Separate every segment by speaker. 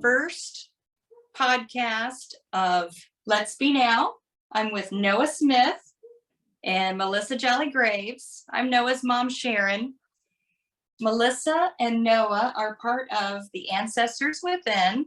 Speaker 1: first podcast of Let's Be Now. I'm with Noah Smith and Melissa Jolly Graves. I'm Noah's mom, Sharon. Melissa and Noah are part of the Ancestors Within.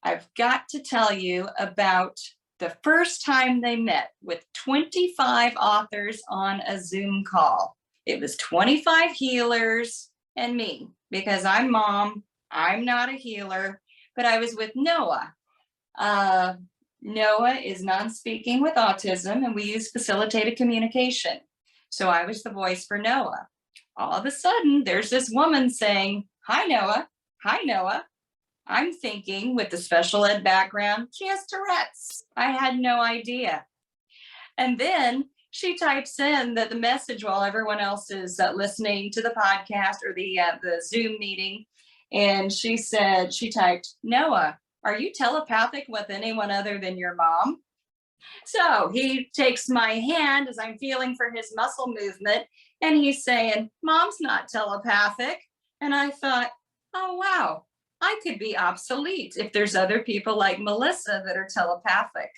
Speaker 1: I've got to tell you about the first time they met with 25 authors on a Zoom call. It was 25 healers and me, because I'm mom, I'm not a healer, but I was with Noah. Noah is non-speaking with autism, and we use facilitated communication. So I was the voice for Noah. All of a sudden, there's this woman saying, "Hi, Noah. Hi, Noah." I'm thinking, with the special ed background, she has Tourette's. I had no idea. And then she types in the message while everyone else is listening to the podcast or the Zoom meeting. And she typed, "Noah, are you telepathic with anyone other than your mom?" So he takes my hand as I'm feeling for his muscle movement, and he's saying, "Mom's not telepathic." And I thought, oh, wow, I could be obsolete if there's other people like Melissa that are telepathic.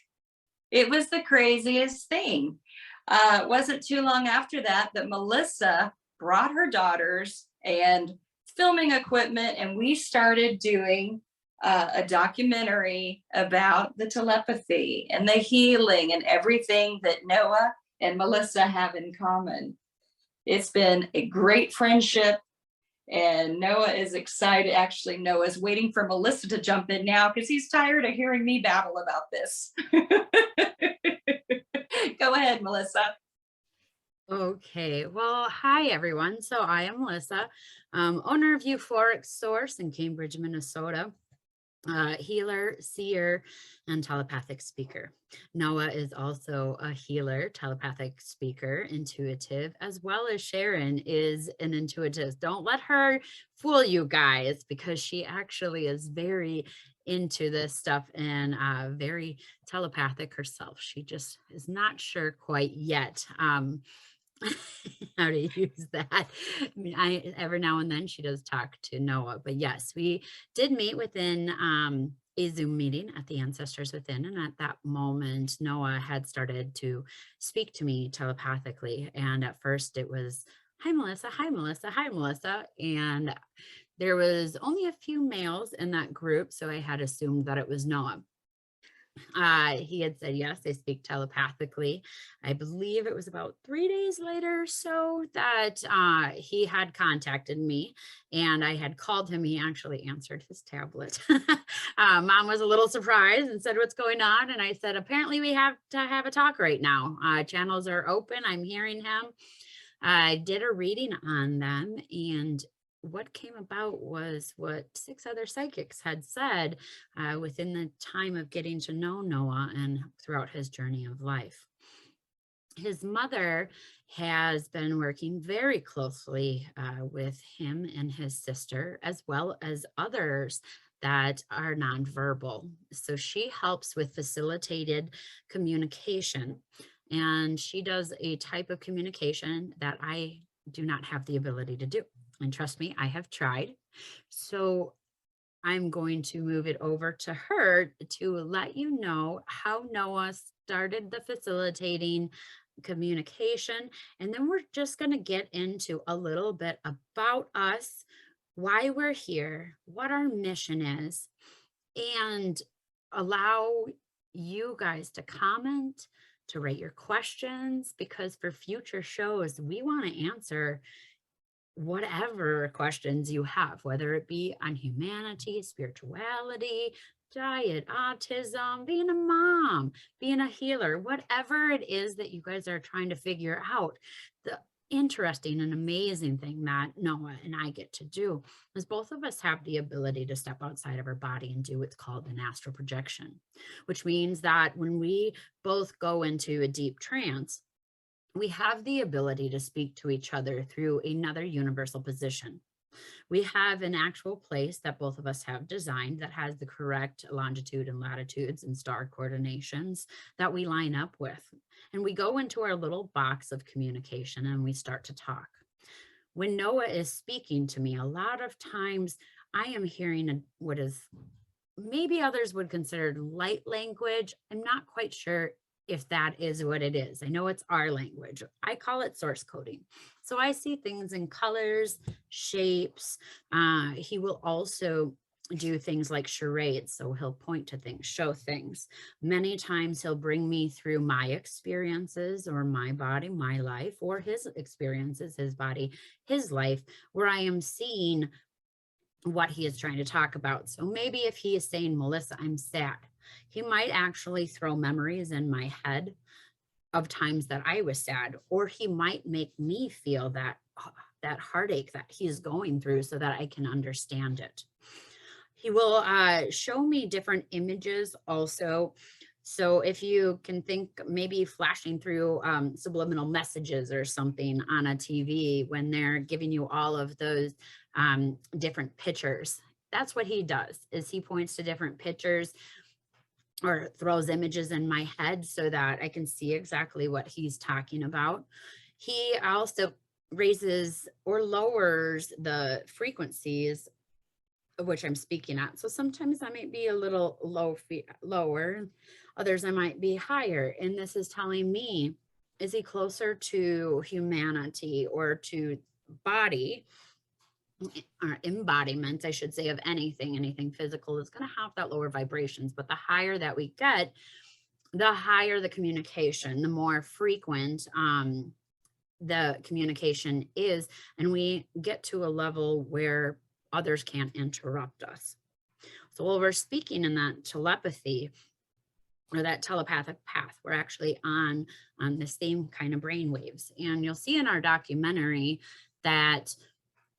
Speaker 1: It was the craziest thing. It wasn't too long after that Melissa brought her daughters and filming equipment, and we started doing a documentary about the telepathy and the healing and everything that Noah and Melissa have in common. It's been a great friendship, and Noah is excited. Actually, Noah's waiting for Melissa to jump in now because he's tired of hearing me babble about this. Go ahead, Melissa.
Speaker 2: Okay, well, hi everyone. So I am Melissa, owner of Euphoric Source in Cambridge, Minnesota, healer, seer, and telepathic speaker. Noah is also a healer, telepathic speaker, intuitive, as well as Sharon is an intuitive. Don't let her fool you guys, because she actually is very into this stuff and very telepathic herself. She just is not sure quite yet how to use that. I mean, every now and then she does talk to Noah, but yes, we did meet within a Zoom meeting at the Ancestors Within. And at that moment, Noah had started to speak to me telepathically. And at first it was, "Hi, Melissa. Hi, Melissa. Hi, Melissa." And there was only a few males in that group, so I had assumed that it was Noah. He had said, yes, they speak telepathically. I believe it was about 3 days later or so that he had contacted me, and I had called him. He actually answered his tablet. Mom was a little surprised and said, "What's going on?" And I said, "Apparently we have to have a talk right now. Channels are open. I'm hearing him." I did a reading on them, and what came about was what 6 other psychics had said within the time of getting to know Noah and throughout his journey of life. His mother has been working very closely with him and his sister, as well as others that are nonverbal. So she helps with facilitated communication, and she does a type of communication that I do not have the ability to do. And trust me, I have tried. So I'm going to move it over to her to let you know how Noah started the facilitating communication. And then we're just going to get into a little bit about us, why we're here, what our mission is, and allow you guys to comment, to rate your questions, because for future shows, we want to answer whatever questions you have, whether it be on humanity, spirituality, diet, autism, being a mom, being a healer, whatever it is that you guys are trying to figure out. The interesting and amazing thing that Noah and I get to do is both of us have the ability to step outside of our body and do what's called an astral projection, which means that when we both go into a deep trance, we have the ability to speak to each other through another universal position. We have an actual place that both of us have designed that has the correct longitude and latitudes and star coordinations that we line up with. And we go into our little box of communication and we start to talk. When Noah is speaking to me, a lot of times I am hearing what is maybe others would consider light language. I'm not quite sure if that is what it is. I know it's our language. I call it source coding. So I see things in colors, shapes. He will also do things like charades. So he'll point to things, show things. Many times he'll bring me through my experiences or my body, my life, or his experiences, his body, his life, where I am seeing what he is trying to talk about. So maybe if he is saying, Melissa, I'm sad, he might actually throw memories in my head of times that I was sad, or he might make me feel that heartache that he's going through so that I can understand it. He will show me different images also. So if you can think maybe flashing through subliminal messages or something on a TV when they're giving you all of those different pictures, that's what he does, is he points to different pictures or throws images in my head so that I can see exactly what he's talking about. He also raises or lowers the frequencies of which I'm speaking at. So sometimes I might be a little lower, others I might be higher. And this is telling me, is he closer to humanity or to body or embodiment, I should say, of anything physical is going to have that lower vibrations. But the higher that we get, the higher the communication, the more frequent the communication is, and we get to a level where others can't interrupt us. So while we're speaking in that telepathy or that telepathic path, we're actually on the same kind of brain waves. And you'll see in our documentary that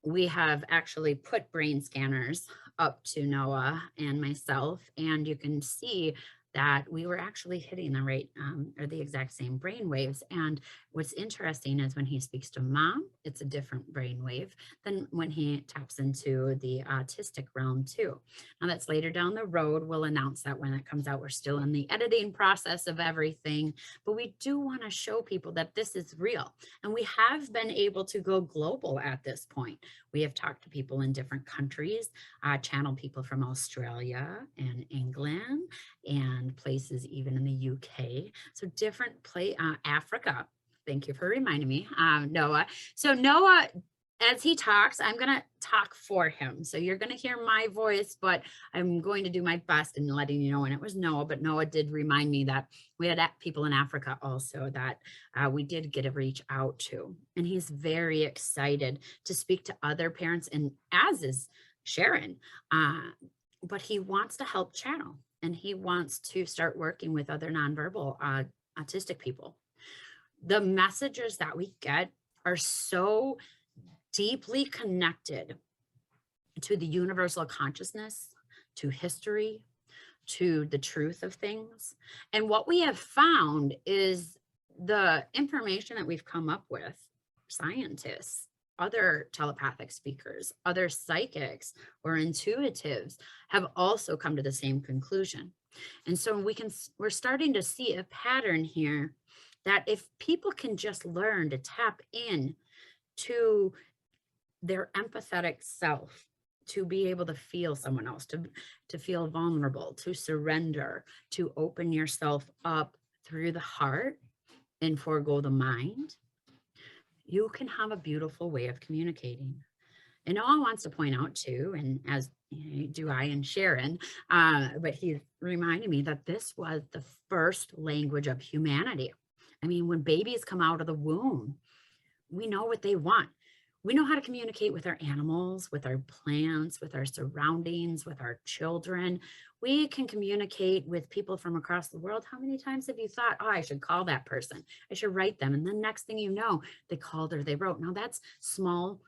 Speaker 2: we have actually put brain scanners up to Noah and myself, and you can see that we were actually hitting the right or the exact same brain waves. And what's interesting is when he speaks to mom, it's a different brain wave than when he taps into the autistic realm too. Now that's later down the road. We'll announce that when it comes out. We're still in the editing process of everything, but we do want to show people that this is real. And we have been able to go global at this point. We have talked to people in different countries, channeled people from Australia and England and places even in the UK. So different Africa. Thank you for reminding me, Noah. So Noah, as he talks, I'm going to talk for him. So you're going to hear my voice, but I'm going to do my best in letting you know when it was Noah. But Noah did remind me that we had people in Africa also that we did get a reach out to. And he's very excited to speak to other parents, and as is Sharon. But he wants to help channel, and he wants to start working with other nonverbal autistic people. The messages that we get are so deeply connected to the universal consciousness, to history, to the truth of things. And what we have found is the information that we've come up with, scientists, other telepathic speakers, other psychics or intuitives have also come to the same conclusion. And so we're starting to see a pattern here that if people can just learn to tap in to their empathetic self, to be able to feel someone else, to feel vulnerable, to surrender, to open yourself up through the heart and forego the mind, you can have a beautiful way of communicating. And Noah wants to point out too, and as do I and Sharon, but he's reminding me that this was the first language of humanity. I mean, when babies come out of the womb, we know what they want. We know how to communicate with our animals, with our plants, with our surroundings, with our children. We can communicate with people from across the world. How many times have you thought, oh, I should call that person, I should write them? And the next thing you know, they called or they wrote. Now that's small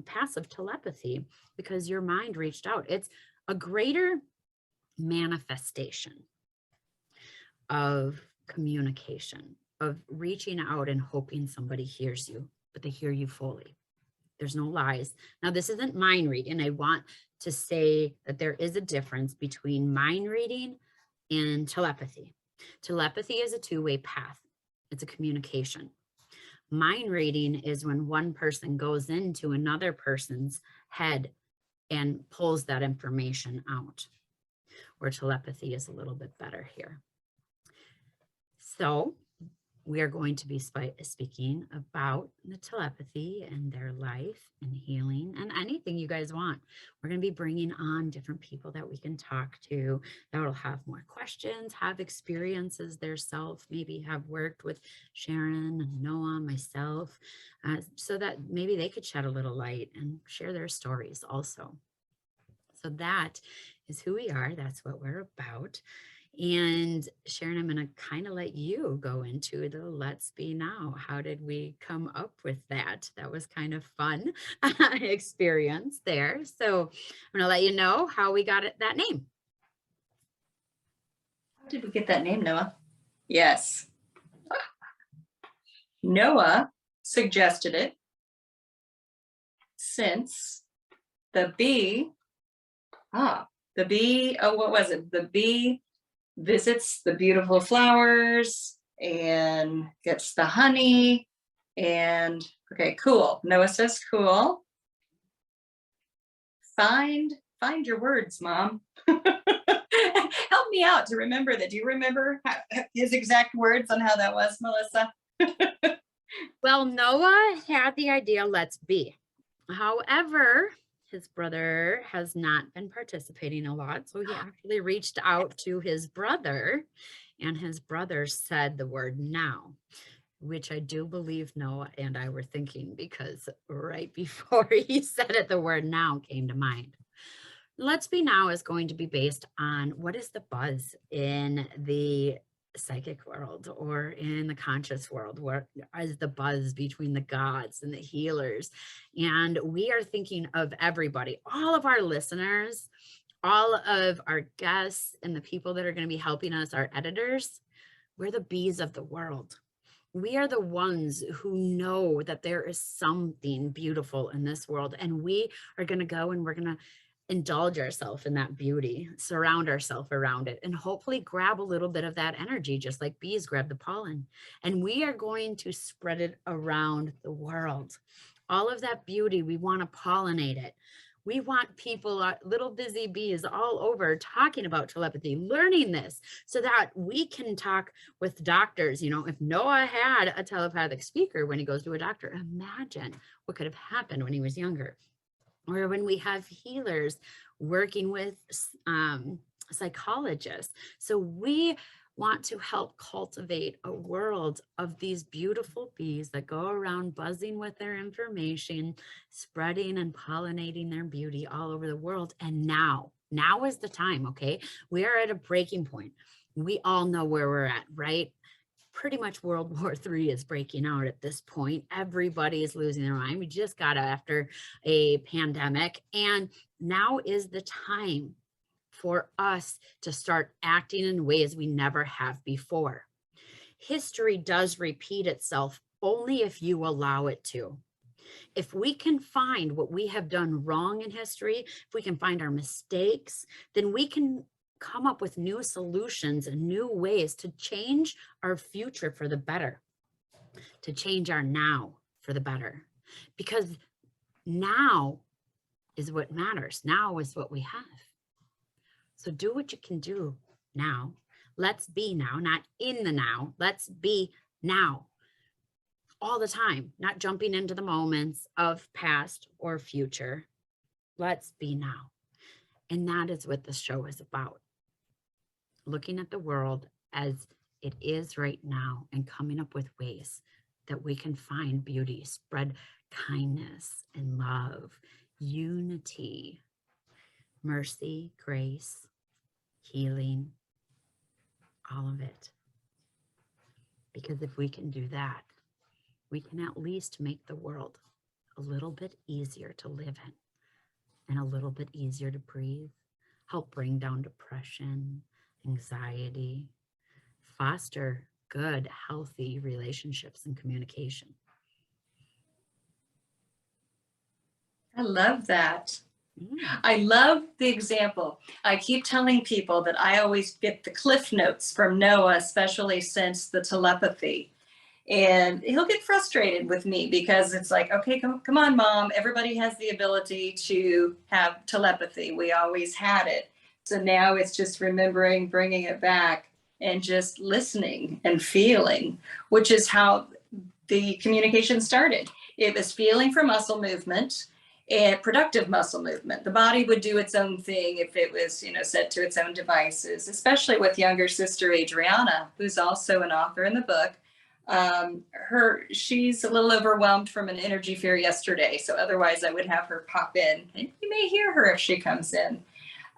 Speaker 2: passive telepathy because your mind reached out. It's a greater manifestation of communication, of reaching out and hoping somebody hears you, but they hear you fully. There's no lies. Now, this isn't mind reading. I want to say that there is a difference between mind reading and telepathy. Telepathy is a two-way path. It's a communication. Mind reading is when one person goes into another person's head and pulls that information out, or telepathy is a little bit better here. So we are going to be speaking about the telepathy and their life and healing and anything you guys want. We're going to be bringing on different people that we can talk to that will have more questions, have experiences themselves, maybe have worked with Sharon and Noah, myself, so that maybe they could shed a little light and share their stories also. So that is who we are. That's what we're about. And Sharon, I'm going to kind of let you go into the Let's Be Now. How did we come up with that? That was kind of fun experience there. So I'm going to let you know how we got that name.
Speaker 1: How did we get that name, Noah? Yes. Noah suggested it since the bee, what was it? The bee visits the beautiful flowers and gets the honey. And okay, cool. Noah says cool. Find your words, Mom. Help me out to remember that. Do you remember his exact words on how that was, Melissa?
Speaker 2: Well, Noah had the idea, let's be. However, his brother has not been participating a lot. So he actually reached out to his brother, and his brother said the word now, which I do believe Noah and I were thinking, because right before he said it, the word now came to mind. Let's Be Now is going to be based on what is the buzz in the psychic world or in the conscious world, where is the buzz between the gods and the healers. And we are thinking of everybody, all of our listeners, all of our guests, and the people that are going to be helping us, our editors. We're the bees of the world. We are the ones who know that there is something beautiful in this world, and we are going to go and we're going to indulge ourselves in that beauty, surround ourselves around it, and hopefully grab a little bit of that energy, just like bees grab the pollen. And we are going to spread it around the world. All of that beauty, we want to pollinate it. We want people, little busy bees all over, talking about telepathy, learning this so that we can talk with doctors. You know, if Noah had a telepathic speaker when he goes to a doctor, imagine what could have happened when he was younger. Or when we have healers working with psychologists. So we want to help cultivate a world of these beautiful bees that go around buzzing with their information, spreading and pollinating their beauty all over the world. And now is the time, okay? We are at a breaking point. We all know where we're at, right? Pretty much World War III is breaking out at this point. Everybody is losing their mind. We just got after a pandemic, and now is the time for us to start acting in ways we never have before. History does repeat itself only if you allow it to. If we can find what we have done wrong in history, if we can find our mistakes, then we can come up with new solutions and new ways to change our future for the better, to change our now for the better, because now is what matters. Now is what we have. So do what you can do now. Let's be now, not in the now. Let's be now all the time, not jumping into the moments of past or future. Let's be now. And that is what this show is about. Looking at the world as it is right now and coming up with ways that we can find beauty, spread kindness and love, unity, mercy, grace, healing, all of it. Because if we can do that, we can at least make the world a little bit easier to live in and a little bit easier to breathe, help bring down depression, anxiety, foster good, healthy relationships and communication.
Speaker 1: I love that. I love the example. I keep telling people that I always get the cliff notes from Noah, especially since the telepathy. And he'll get frustrated with me because it's like, okay, come on, mom. Everybody has the ability to have telepathy. We always had it. So now it's just remembering, bringing it back, and just listening and feeling, which is how the communication started. It was feeling for muscle movement and productive muscle movement. The body would do its own thing if it was, set to its own devices, especially with younger sister Adriana, who's also an author in the book. She's a little overwhelmed from an energy fair yesterday, so otherwise I would have her pop in, and you may hear her if she comes in.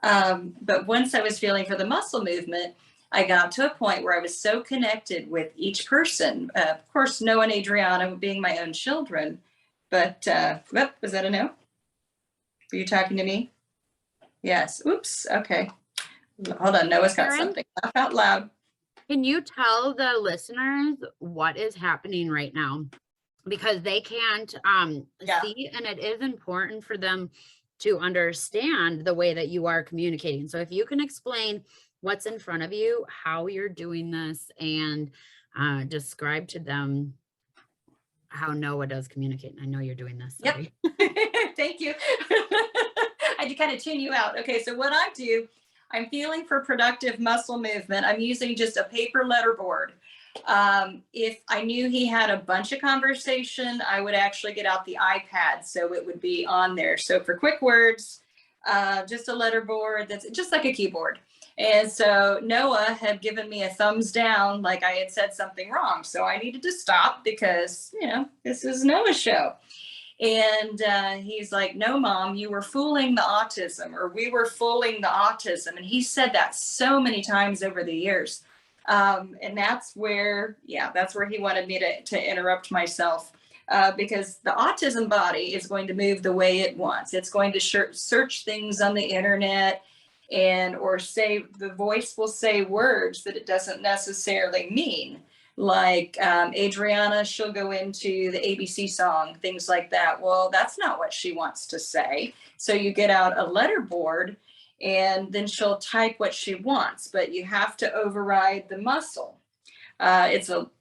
Speaker 1: But once I was feeling for the muscle movement, I got to a point where I was so connected with each person. Of course, Noah and Adriana being my own children, but was that a no? Were you talking to me? Yes. Oops. Okay. Hold on. Noah's got something. Laugh out loud.
Speaker 2: Can you tell the listeners what is happening right now? Because they can't see, and it is important for them to understand the way that you are communicating. So if you can explain what's in front of you, how you're doing this, and describe to them how Noah does communicate. I know you're doing this. Sorry.
Speaker 1: Yep. Thank you. I had to kind of tune you out. Okay, so what I do, I'm feeling for productive muscle movement. I'm using just a paper letterboard. If I knew he had a bunch of conversation, I would actually get out the iPad so it would be on there. So for quick words, just a letterboard that's just like a keyboard. And so Noah had given me a thumbs down, like I had said something wrong. So I needed to stop because, this is Noah's show. And he's like, no, mom, you were fooling the autism, or we were fooling the autism. And he said that so many times over the years. And that's where he wanted me to interrupt myself, because the autism body is going to move the way it wants. It's going to search things on the internet, or say, the voice will say words that it doesn't necessarily mean. Like Adriana, she'll go into the ABC song, things like that. Well, that's not what she wants to say. So you get out a letterboard, and then she'll type what she wants, but you have to override the muscle. It's a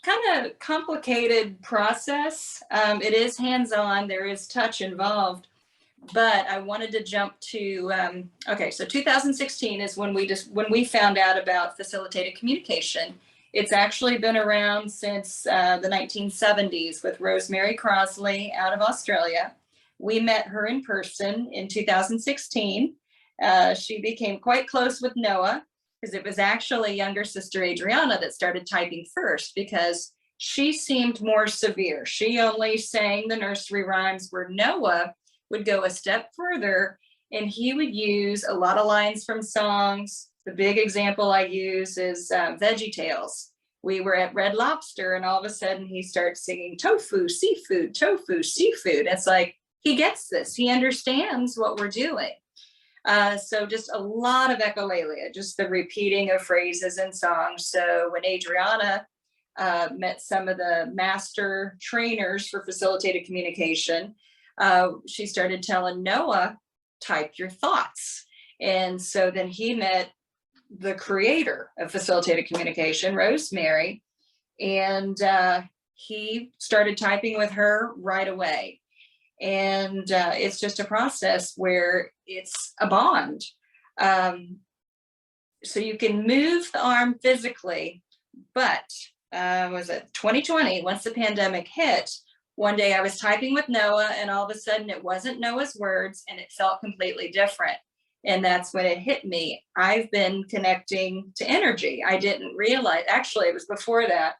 Speaker 1: kind of complicated process. It is hands-on, there is touch involved, but I wanted to jump to, so 2016 is when we found out about facilitated communication. It's actually been around since the 1970s with Rosemary Crossley out of Australia. We met her in person in 2016. She became quite close with Noah because it was actually younger sister Adriana that started typing first, because she seemed more severe. She only sang the nursery rhymes, where Noah would go a step further, and he would use a lot of lines from songs. The big example I use is Veggie Tales. We were at Red Lobster, and all of a sudden he starts singing tofu, seafood, tofu, seafood. It's like, he gets this. He understands what we're doing. So just a lot of echolalia, just the repeating of phrases and songs. So when Adriana met some of the master trainers for facilitated communication, she started telling Noah, type your thoughts. And so then he met the creator of facilitated communication, Rosemary, and he started typing with her right away. And it's just a process where it's a bond. So you can move the arm physically, but was it 2020, once the pandemic hit, one day I was typing with Noah, and all of a sudden it wasn't Noah's words, and it felt completely different. And that's when it hit me. I've been connecting to energy. I didn't realize, actually, it was before that.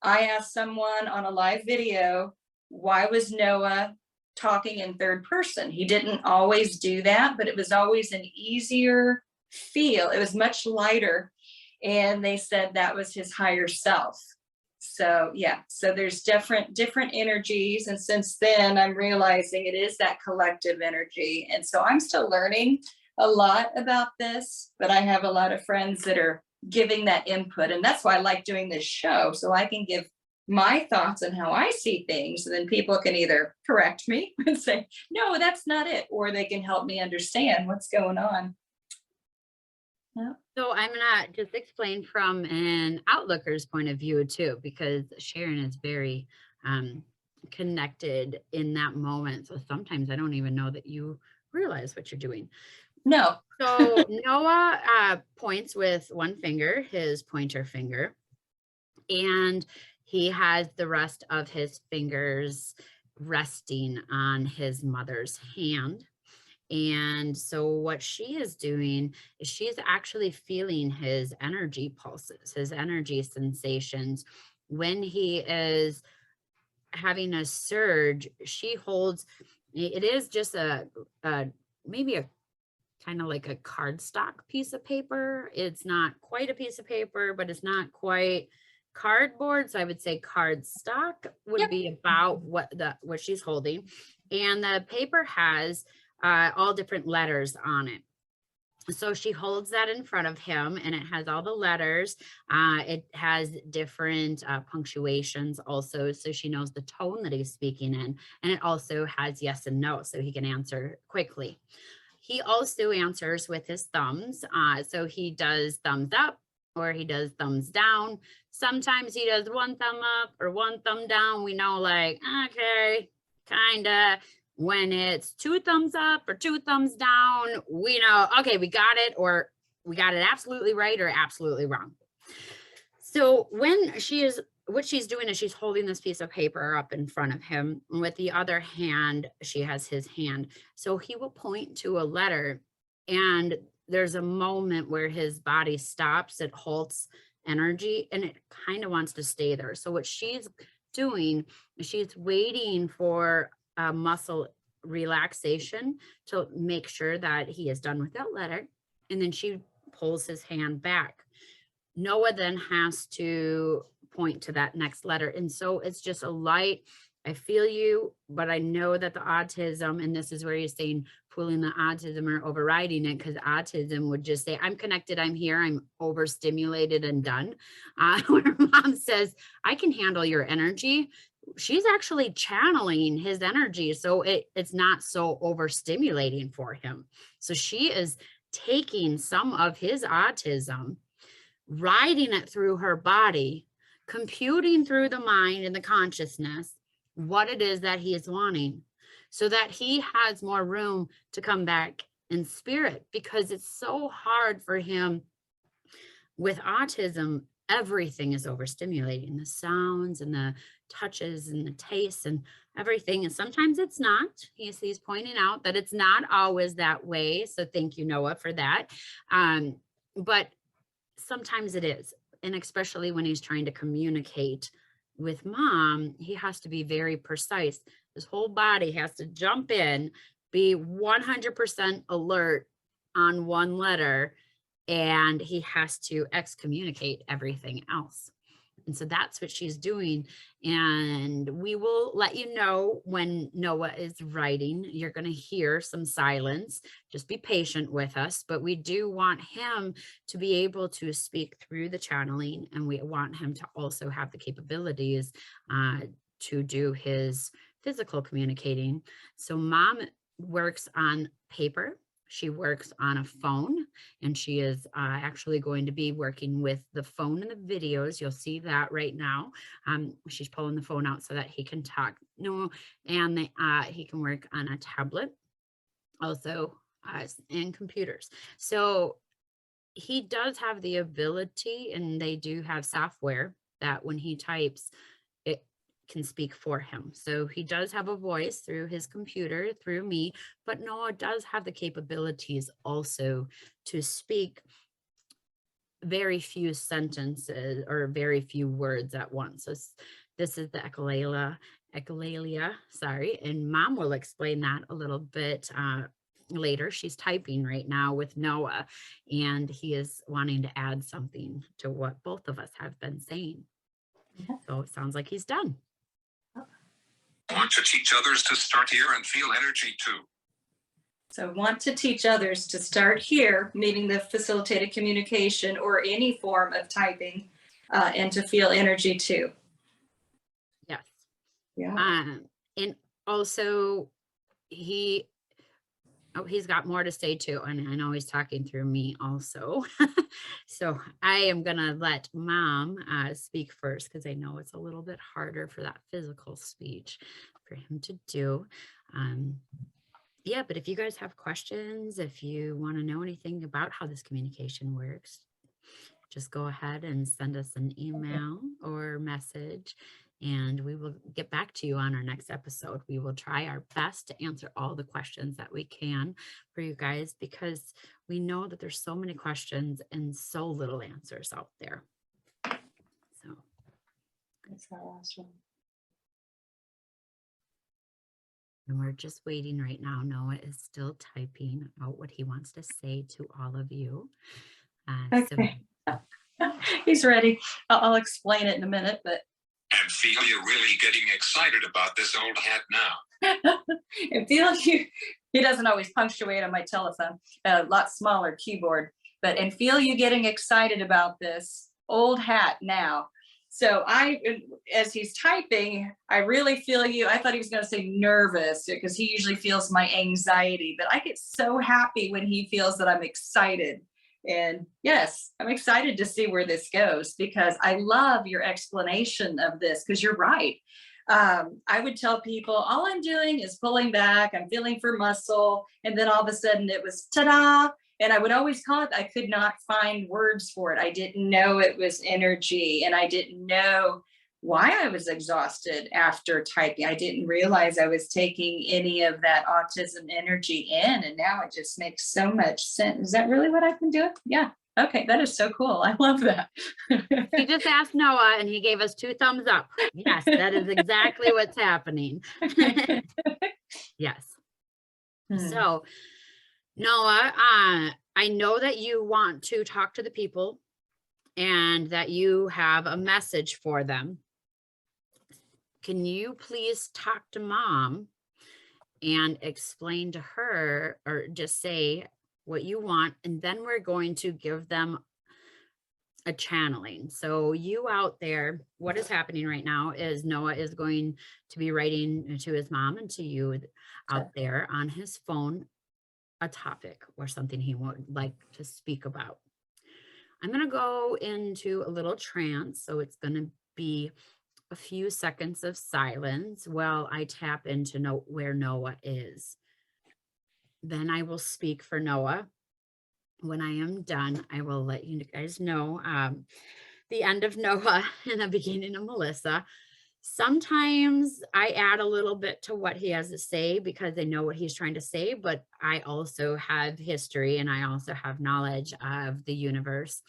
Speaker 1: I asked someone on a live video, why was Noah talking in third person? He didn't always do that, but it was always an easier feel. It was much lighter. And they said that was his higher self. So yeah, so there's different energies. And since then, I'm realizing it is that collective energy. And so I'm still learning a lot about this, but I have a lot of friends that are giving that input. And that's why I like doing this show, so I can give my thoughts on how I see things. And then people can either correct me and say, no, that's not it, or they can help me understand what's going on. Yeah.
Speaker 2: So I'm gonna just explain from an outlooker's point of view too, because Sharon is very connected in that moment. So sometimes I don't even know that you realize what you're doing.
Speaker 1: No.
Speaker 2: So Noah points with one finger, his pointer finger, and he has the rest of his fingers resting on his mother's hand. And so what she is doing is she's actually feeling his energy pulses, his energy sensations. When he is having a surge, she holds, it is just a maybe a kind of like a cardstock piece of paper. It's not quite a piece of paper, but it's not quite cardboard. So I would say cardstock would
Speaker 1: Yep.
Speaker 2: be about what she's holding. And the paper has all different letters on it. So she holds that in front of him and it has all the letters. It has different punctuations also. So she knows the tone that he's speaking in. And it also has yes and no, so he can answer quickly. He also answers with his thumbs. So he does thumbs up or he does thumbs down. Sometimes he does one thumb up or one thumb down. We know like, okay, kind of. When it's two thumbs up or two thumbs down, we know, okay, we got it, or we got it absolutely right or absolutely wrong. So when what she's doing is she's holding this piece of paper up in front of him. With the other hand, she has his hand. So he will point to a letter and there's a moment where his body stops, it halts energy, and it kind of wants to stay there. So what she's doing is she's waiting for muscle relaxation to make sure that he is done with that letter. And then she pulls his hand back. Noah then has to point to that next letter. And so it's just a light, I feel you, but I know that the autism, and this is where you're saying pulling the autism or overriding it, because autism would just say, I'm connected, I'm here, I'm overstimulated and done. Where mom says, I can handle your energy. She's actually channeling his energy. So it's not so overstimulating for him. So she is taking some of his autism, riding it through her body, computing through the mind and the consciousness what it is that he is wanting, so that he has more room to come back in spirit, because it's so hard for him with autism. Everything is overstimulating, the sounds and the touches and the tastes and everything. And sometimes it's not. He's pointing out that it's not always that way. So thank you, Noah, for that. But sometimes it is. And especially when he's trying to communicate with mom, he has to be very precise. His whole body has to jump in, be 100% alert on one letter, and he has to excommunicate everything else. And so that's what she's doing. And we will let you know when Noah is writing. You're going to hear some silence. Just be patient with us. But we do want him to be able to speak through the channeling. And we want him to also have the capabilities to do his physical communicating. So mom works on paper. She works on a phone, and she is actually going to be working with the phone and the videos. You'll see that right now. She's pulling the phone out so that he can talk. No, and he can work on a tablet also, and computers. So he does have the ability, and they do have software that when he types, it can speak for him. So he does have a voice through his computer, through me, but Noah does have the capabilities also to speak very few sentences or very few words at once. So this is the echolalia, sorry, and mom will explain that a little bit later. She's typing right now with Noah, and he is wanting to add something to what both of us have been saying. So it sounds like he's done.
Speaker 3: Want to teach others to start here and feel energy too.
Speaker 1: So want to teach others to start here, meaning the facilitated communication or any form of typing, and to feel energy too.
Speaker 2: Yes.
Speaker 1: Yeah.
Speaker 2: And also he Oh, he's got more to say too. And I know he's talking through me also. So I am going to let Mom speak first because I know it's a little bit harder for that physical speech for him to do. Yeah, but if you guys have questions, if you want to know anything about how this communication works, just go ahead and send us an email or message, and we will get back to you on our next episode. We will try our best to answer all the questions that we can for you guys, because we know that there's so many questions and so little answers out there. So
Speaker 1: That's our last one.
Speaker 2: and we're just waiting right now. Noah is still typing out what he wants to say to all of you.
Speaker 1: Okay. He's ready. I'll explain it in a minute, but
Speaker 3: And feel you're really getting excited about this old hat now.
Speaker 1: and feel you, he doesn't always punctuate on my telephone, a lot smaller keyboard, but and feel you getting excited about this old hat now. So as he's typing, I really feel you. I thought he was going to say nervous because he usually feels my anxiety, but I get so happy when he feels that I'm excited. And yes, I'm excited to see where this goes because I love your explanation of this because you're right. I would tell people all I'm doing is pulling back, I'm feeling for muscle, and then all of a sudden it was ta-da. And I would always call it, I could not find words for it. I didn't know it was energy, and I didn't know why I was exhausted after typing. I didn't realize I was taking any of that autism energy in, and now it just makes so much sense. Is that really what I've been doing? Yeah. Okay, that is so cool. I love that.
Speaker 2: he just asked Noah and he gave us 2 thumbs up. Yes, that is exactly what's happening. Yes. So Noah, I know that you want to talk to the people and that you have a message for them. Can you please talk to Mom and explain to her, or just say what you want, and then we're going to give them a channeling. So you out there, what is happening right now is Noah is going to be writing to his mom and to you out there on his phone a topic or something he would like to speak about. I'm going to go into a little trance. So it's going to be a few seconds of silence while I tap into where Noah is. Then I will speak for Noah. When I am done, I will let you guys know the end of Noah and the beginning of Melissa. Sometimes I add a little bit to what he has to say because I know what he's trying to say, but I also have history and I also have knowledge of the universe.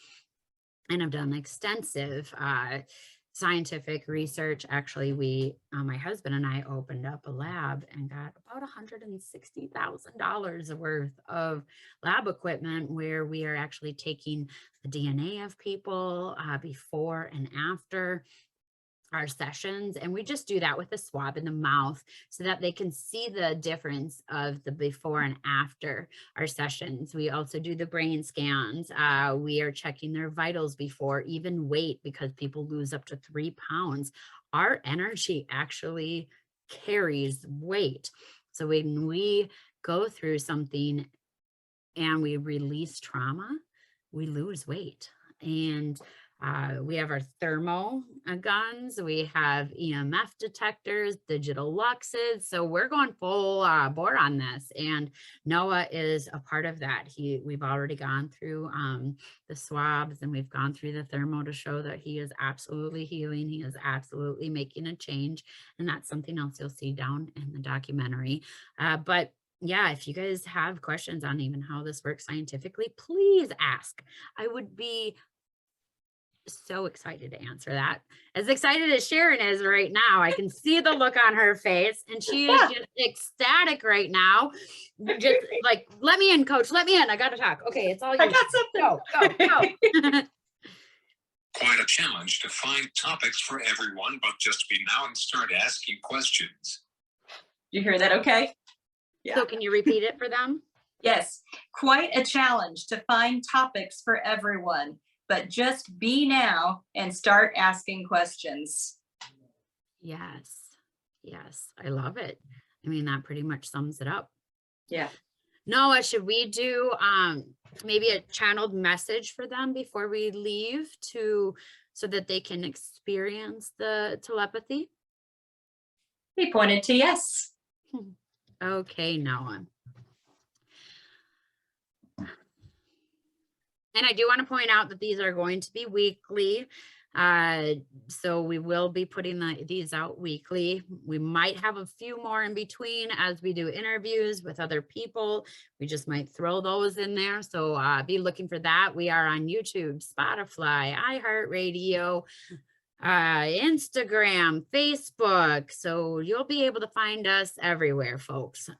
Speaker 2: And I've done extensive scientific research. Actually, my husband and I opened up a lab and got about $160,000 worth of lab equipment where we are actually taking the DNA of people before and after our sessions. And we just do that with a swab in the mouth so that they can see the difference of the before and after our sessions. We also do the brain scans. We are checking their vitals before, even weight, because people lose up to 3 pounds. Our energy actually carries weight. So when we go through something and we release trauma, we lose weight. And we have our thermo guns, we have EMF detectors, digital luxes. So we're going full bore on this. And Noah is a part of that. We've already gone through the swabs and we've gone through the thermo to show that he is absolutely healing. He is absolutely making a change. And that's something else you'll see down in the documentary. But yeah, if you guys have questions on even how this works scientifically, please ask. I would be so excited to answer that. As excited as Sharon is right now. I can see the look on her face and she is just ecstatic right now. Just like, let me in, coach, let me in. I got to talk. Okay, it's all you.
Speaker 1: I got something.
Speaker 2: Go.
Speaker 3: Quite a challenge to find topics for everyone, but just be now and start asking questions.
Speaker 1: You hear that okay? Yeah.
Speaker 2: So can you repeat it for them?
Speaker 1: Yes, quite a challenge to find topics for everyone, but just be now and start asking questions.
Speaker 2: Yes. Yes. I love it. I mean, that pretty much sums it up.
Speaker 1: Yeah.
Speaker 2: Noah, should we do maybe a channeled message for them before we leave so that they can experience the telepathy?
Speaker 1: He pointed to yes.
Speaker 2: Okay, Noah. And I do want to point out that these are going to be weekly. So we will be putting these out weekly. We might have a few more in between as we do interviews with other people. We just might throw those in there. So be looking for that. We are on YouTube, Spotify, iHeartRadio, Instagram, Facebook. So you'll be able to find us everywhere, folks.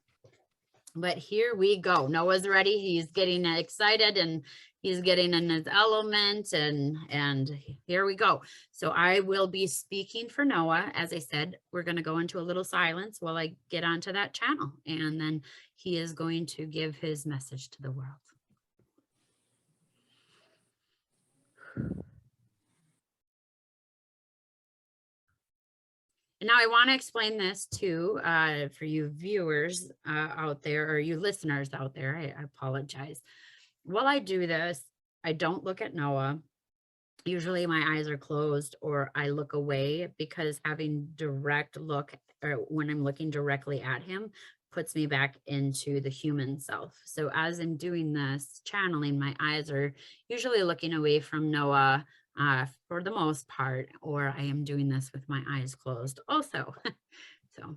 Speaker 2: But here we go. Noah's ready. He's getting excited and he's getting in his element, and here we go. So I will be speaking for Noah. As I said, we're going to go into a little silence while I get onto that channel, and then he is going to give his message to the world. And now I want to explain this too, for you viewers out there, or you listeners out there. I apologize. While I do this, I don't look at Noah. Usually my eyes are closed or I look away, because having direct look, or when I'm looking directly at him, puts me back into the human self. So as I'm doing this channeling, my eyes are usually looking away from Noah for the most part, or I am doing this with my eyes closed also. So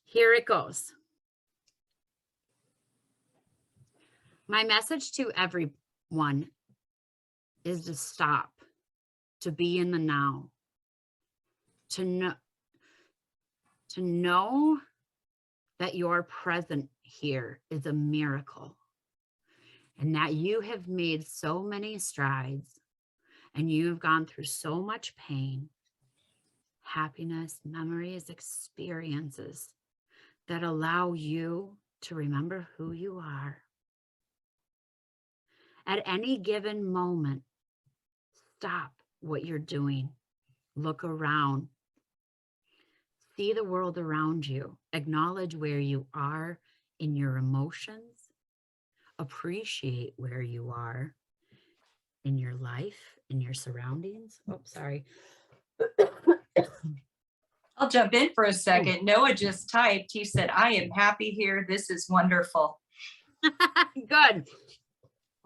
Speaker 2: here it goes. My message to everyone is to stop, to be in the now, to know that your present here is a miracle, and that you have made so many strides, and you've gone through so much pain, happiness, memories, experiences that allow you to remember who you are. At any given moment, stop what you're doing. Look around. See the world around you. Acknowledge where you are in your emotions. Appreciate where you are in your life, in your surroundings. Oh, sorry.
Speaker 1: I'll jump in for a second. Noah just typed. He said, "I am happy here. This is wonderful."
Speaker 2: Good.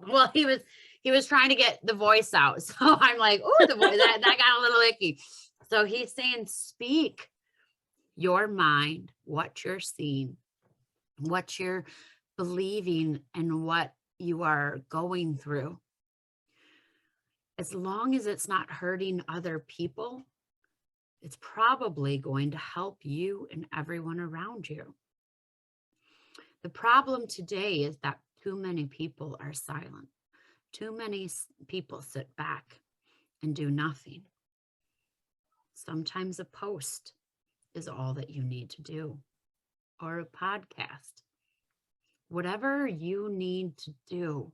Speaker 2: Well, he was trying to get the voice out. So I'm like, oh, the voice that got a little icky. So he's saying, speak your mind, what you're seeing, what you're believing, and what you are going through. As long as it's not hurting other people, it's probably going to help you and everyone around you. The problem today is that too many people are silent. Too many people sit back and do nothing. Sometimes a post is all that you need to do, or a podcast. Whatever you need to do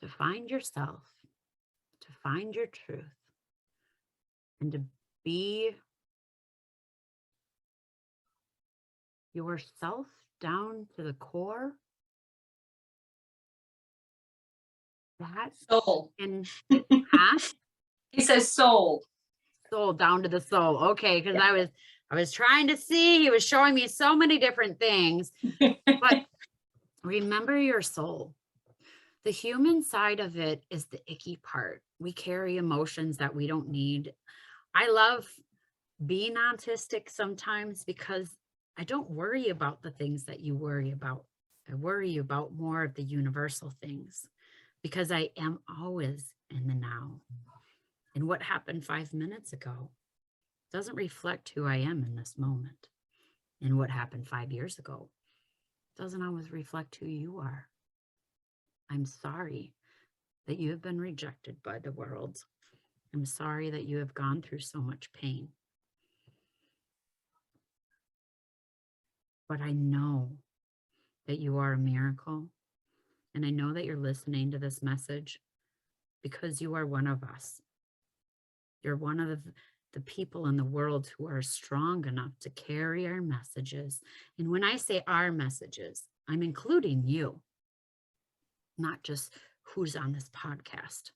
Speaker 2: to find yourself, to find your truth, and to be yourself down to the core. That
Speaker 1: Soul.
Speaker 2: and
Speaker 1: He says soul.
Speaker 2: soul, down to the soul. Okay, because I was trying to see, he was showing me so many different things. But remember your soul. The human side of it is the icky part. We carry emotions that we don't need. I love being autistic sometimes because I don't worry about the things that you worry about. I worry about more of the universal things, because I am always in the now. And what happened 5 minutes ago doesn't reflect who I am in this moment. And what happened 5 years ago doesn't always reflect who you are. I'm sorry that you have been rejected by the world. I'm sorry that you have gone through so much pain. But I know that you are a miracle. And I know that you're listening to this message because you are one of us. You're one of the people in the world who are strong enough to carry our messages. And when I say our messages, I'm including you, not just who's on this podcast.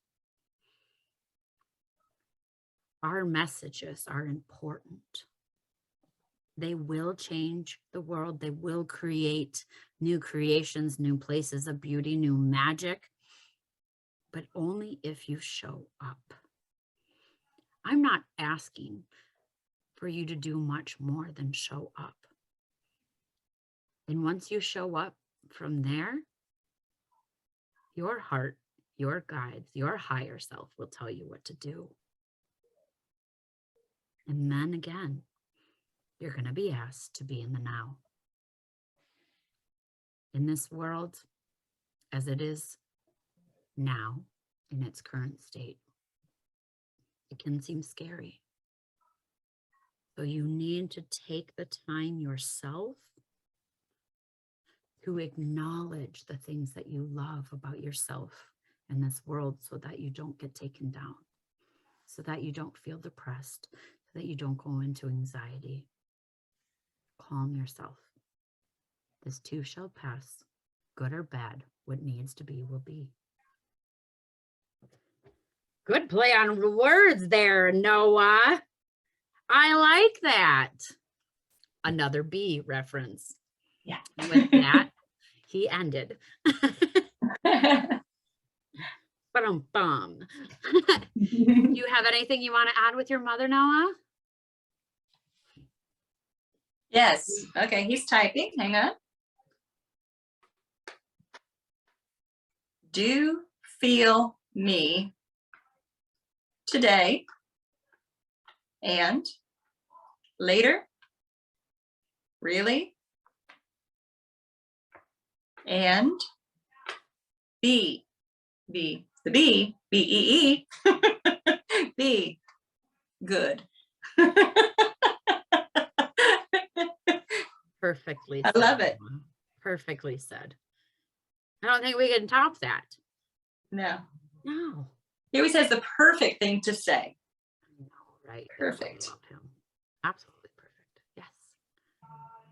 Speaker 2: Our messages are important. They will change the world. They will create new creations, new places of beauty, new magic, but only if you show up. I'm not asking for you to do much more than show up. And once you show up from there, your heart, your guides, your higher self will tell you what to do. And then again, you're going to be asked to be in the now. In this world, as it is now, in its current state, it can seem scary. So you need to take the time yourself to acknowledge the things that you love about yourself in this world so that you don't get taken down, so that you don't feel depressed, so that you don't go into anxiety. Calm yourself. This too shall pass, good or bad. What needs to be will be. Good play on words there, Noah. I like that. Another B reference.
Speaker 1: Yeah.
Speaker 2: With that, he ended. Ba-dum-bum. You have anything you want to add with your mother, Noah?
Speaker 1: Yes. Okay, he's typing. Hang on. Do feel me today and later. Really? And be. The B, B-E-E, be good.
Speaker 2: Perfectly
Speaker 1: I
Speaker 2: said.
Speaker 1: love it.
Speaker 2: Noah. Perfectly said. I don't think we can top that.
Speaker 1: No.
Speaker 2: No.
Speaker 1: He always has the perfect thing to say.
Speaker 2: I know, right?
Speaker 1: Perfect.
Speaker 2: I love him. Absolutely perfect. Yes.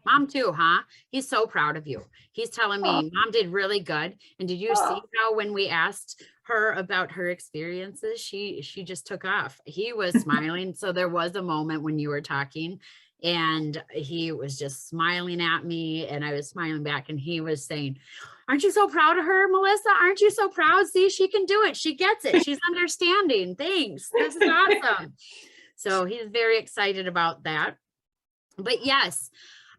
Speaker 2: Mom too, huh? He's so proud of you. He's telling me Mom did really good. And did you see how when we asked her about her experiences, she just took off. He was smiling. So there was a moment when you were talking and he was just smiling at me and I was smiling back and he was saying, aren't you so proud of her, Melissa? Aren't you so proud? See, she can do it. She gets it. She's understanding. Thanks. This is awesome. So he's very excited about that. But yes,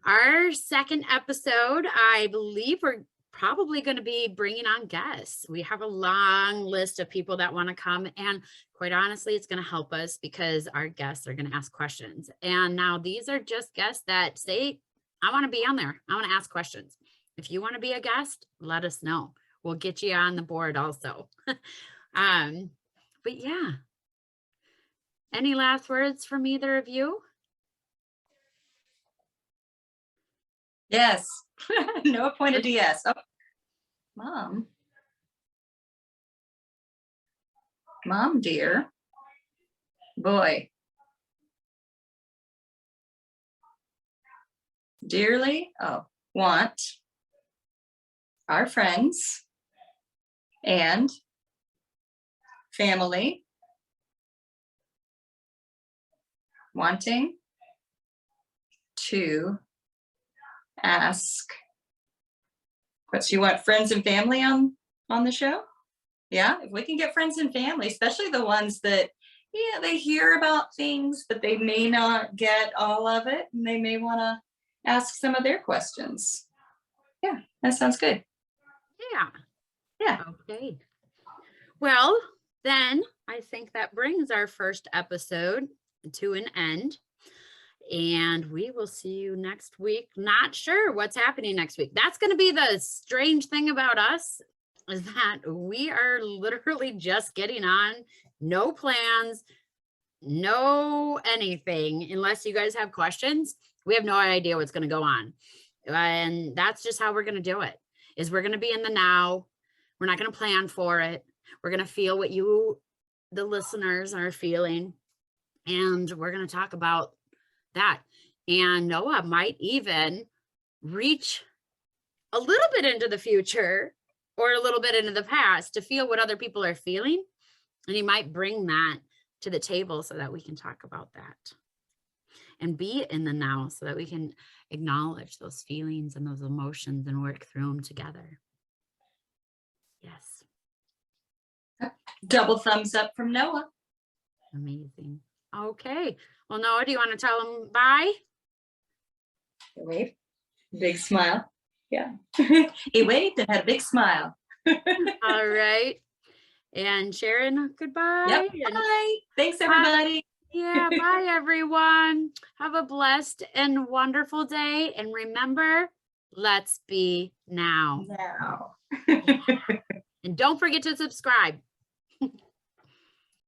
Speaker 2: our second episode, I believe we're probably going to be bringing on guests. We have a long list of people that want to come. And quite honestly, it's going to help us because our guests are going to ask questions. And now these are just guests that say, I want to be on there. I want to ask questions. If you want to be a guest, let us know. We'll get you on the board also. But yeah. Any last words from either of you?
Speaker 1: Yes. No pointed to yes. Oh, Mom. Mom, dear. Boy. Dearly, want our friends and family wanting to ask, what, you want friends and family on the show? Yeah, if we can get friends and family, especially the ones that, yeah, they hear about things, but they may not get all of it, and they may want to ask some of their questions. Yeah, that sounds good.
Speaker 2: Yeah.
Speaker 1: Yeah.
Speaker 2: Okay. Well, then I think that brings our first episode to an end. And we will see you next week. Not sure what's happening next week. That's going to be the strange thing about us, is that we are literally just getting on. No plans, no anything. Unless you guys have questions, we have no idea what's going to go on. And that's just how we're going to do it, is we're going to be in the now. We're not going to plan for it. We're going to feel what you, the listeners, are feeling. And we're going to talk about that. And Noah might even reach a little bit into the future or a little bit into the past to feel what other people are feeling. And you might bring that to the table so that we can talk about that and be in the now so that we can acknowledge those feelings and those emotions and work through them together. Yes.
Speaker 1: Double thumbs up from Noah.
Speaker 2: Amazing. Okay. Well, Noah, do you want to tell them bye?
Speaker 1: Wave. Big smile. Yeah. He waved and had a big smile.
Speaker 2: All right. And Sharon, goodbye.
Speaker 1: Yep.
Speaker 2: And
Speaker 1: Bye. Thanks, everybody.
Speaker 2: yeah, bye everyone. Have a blessed and wonderful day. And remember, let's be now.
Speaker 1: Now.
Speaker 2: And don't forget to subscribe.